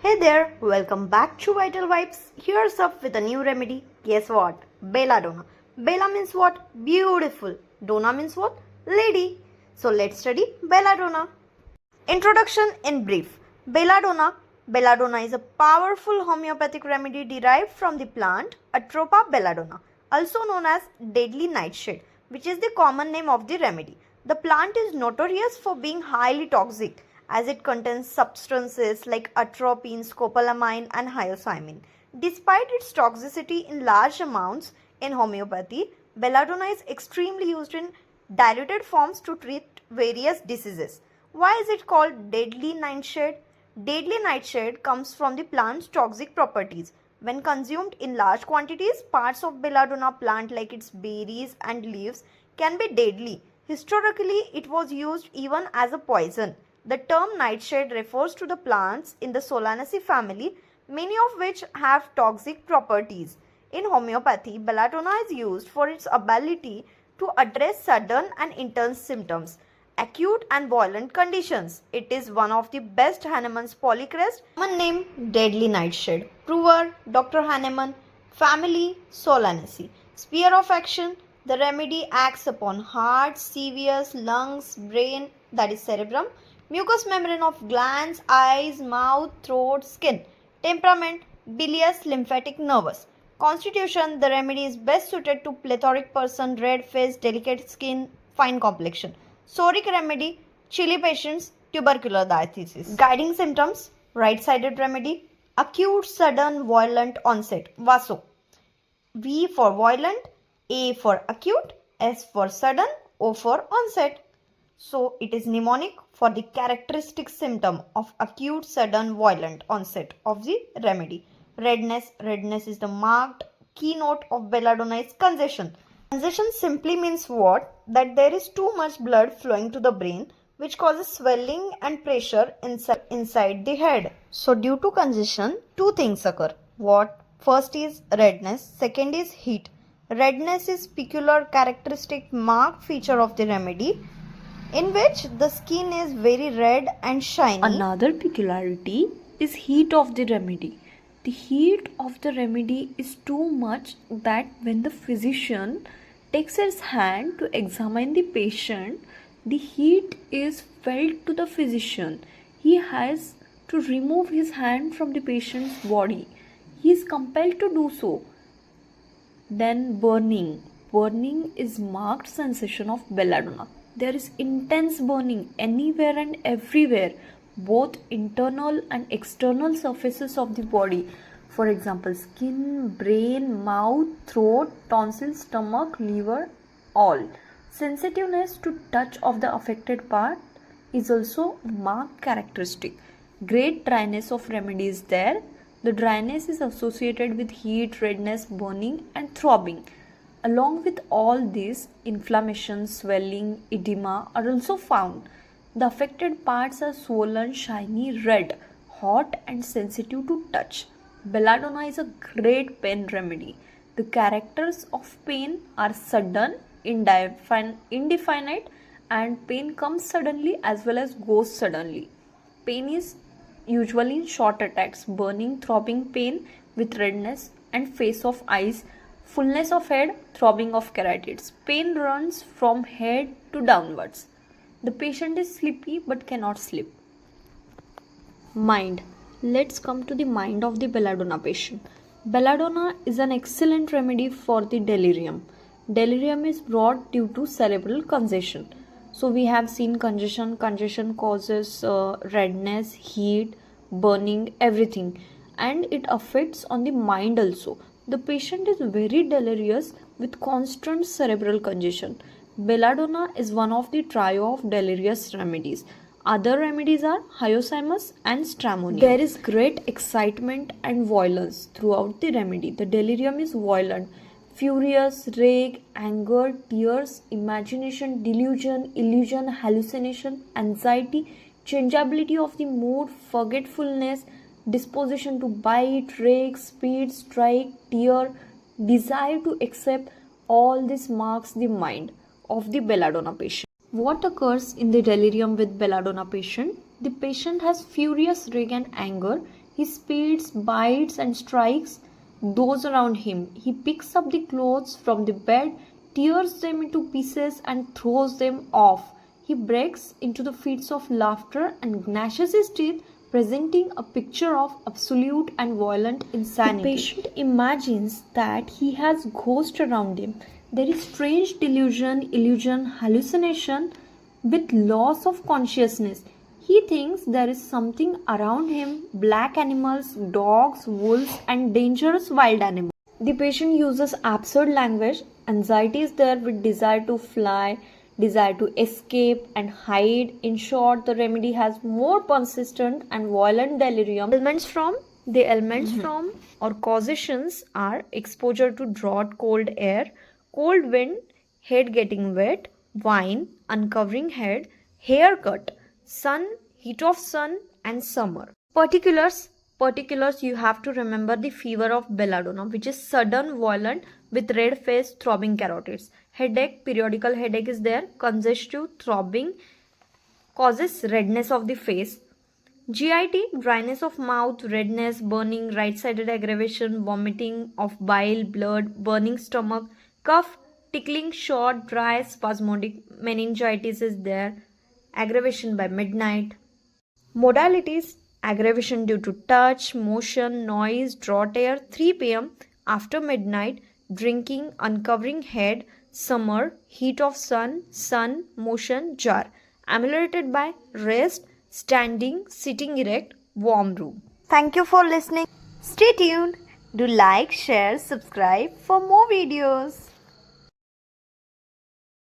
Hey there, welcome back to Vital Vibes. Here's up with a new remedy. Guess what? Belladonna. Bella means what? Beautiful. Donna means what? Lady. So let's study Belladonna. Introduction in brief. Belladonna. Belladonna is a powerful homeopathic remedy derived from the plant Atropa belladonna, also known as deadly nightshade, which is the common name of the remedy. The plant is notorious for being highly toxic as it contains substances like atropine, scopolamine and hyoscyamin. Despite its toxicity in large amounts in homeopathy, belladonna is extremely used in diluted forms to treat various diseases. Why is it called deadly nightshade? Deadly nightshade comes from the plant's toxic properties. When consumed in large quantities, parts of belladonna plant like its berries and leaves can be deadly. Historically, it was used even as a poison. The term nightshade refers to the plants in the Solanaceae family, many of which have toxic properties. In homeopathy, belladonna is used for its ability to address sudden and intense symptoms, acute and violent conditions. It is one of the best Hahnemann's polycrest, common name deadly nightshade. Prover Dr. Hahnemann, family Solanaceae. Sphere of action: the remedy acts upon heart, CVS, lungs, brain, that is cerebrum, mucous membrane of glands, eyes, mouth, throat, skin. Temperament: bilious, lymphatic, nervous. Constitution: the remedy is best suited to plethoric person, red face, delicate skin, fine complexion. Soric remedy: chilly patients, tubercular diseases. Guiding symptoms: right-sided remedy, acute, sudden, violent onset, Vaso. V for violent, A for acute, S for sudden, O for onset. So it is mnemonic for the characteristic symptom of acute, sudden, violent onset of the remedy. Redness. Redness is the marked keynote of belladonna is congestion. Congestion simply means what? That there is too much blood flowing to the brain, which causes swelling and pressure inside the head. So due to congestion, two things occur. What? First is redness, second is heat. Redness is peculiar characteristic marked feature of the remedy, in which the skin is very red and shiny. Another peculiarity is heat of the remedy. The heat of the remedy is too much that when the physician takes his hand to examine the patient, the heat is felt to the physician. He has to remove his hand from the patient's body. He is compelled to do so. Then burning. Burning is marked sensation of belladonna. There is intense burning anywhere and everywhere, both internal and external surfaces of the body. For example, skin, brain, mouth, throat, tonsils, stomach, liver, all. Sensitiveness to touch of the affected part is also a marked characteristic. Great dryness of remedy is there. The dryness is associated with heat, redness, burning and throbbing. Along with all this, inflammation, swelling, edema are also found. The affected parts are swollen, shiny, red, hot and sensitive to touch. Belladonna is a great pain remedy. The characters of pain are sudden, indefinite, and pain comes suddenly as well as goes suddenly. Pain is usually in short attacks, burning, throbbing pain with redness and face of eyes, fullness of head, throbbing of carotids. Pain runs from head to downwards. The patient is sleepy but cannot sleep. Mind. Let's come to the mind of the belladonna patient. Belladonna is an excellent remedy for the delirium. Delirium is brought due to cerebral congestion. So we have seen congestion. Congestion causes redness, heat, burning, everything. And it affects on the mind also. The patient is very delirious with constant cerebral congestion. Belladonna is one of the trio of delirious remedies. Other remedies are hyoscyamus and stramonium. There is great excitement and violence throughout the remedy. The delirium is violent, furious, rage, anger, tears, imagination, delusion, illusion, hallucination, anxiety, changeability of the mood, forgetfulness, disposition to bite, rage, speed, strike, tear, desire to accept. All this marks the mind of the belladonna patient. What occurs in the delirium with belladonna patient? The patient has furious rage and anger. He spits, bites, and strikes those around him. He picks up the clothes from the bed, tears them into pieces, and throws them off. He breaks into the fits of laughter and gnashes his teeth, presenting a picture of absolute and violent insanity. The patient imagines that he has ghosts around him. There is strange delusion, illusion, hallucination with loss of consciousness. He thinks there is something around him, black animals, dogs, wolves, and dangerous wild animals. The patient uses absurd language. Anxiety is there with desire to fly, desire to escape and hide. In short, the remedy has more persistent and violent delirium. The elements from or causations are exposure to drought, cold air, cold wind, head getting wet, wine, uncovering head, haircut, sun, heat of sun, and summer. Particulars you have to remember the fever of belladonna, which is sudden, violent, with red face, throbbing carotids. Headache, periodical headache is there, congestive, throbbing, causes redness of the face. GIT, dryness of mouth, redness, burning, right-sided aggravation, vomiting of bile, blood, burning stomach. Cough, tickling, short, dry, spasmodic. Meningitis is there, aggravation by midnight. Modalities: aggravation due to touch, motion, noise, draught air, 3 p.m. after midnight, drinking, uncovering head, summer, heat of sun, motion, jar. Ameliorated by rest, standing, sitting erect, warm room. Thank you for listening. Stay tuned. Do like, share, subscribe for more videos.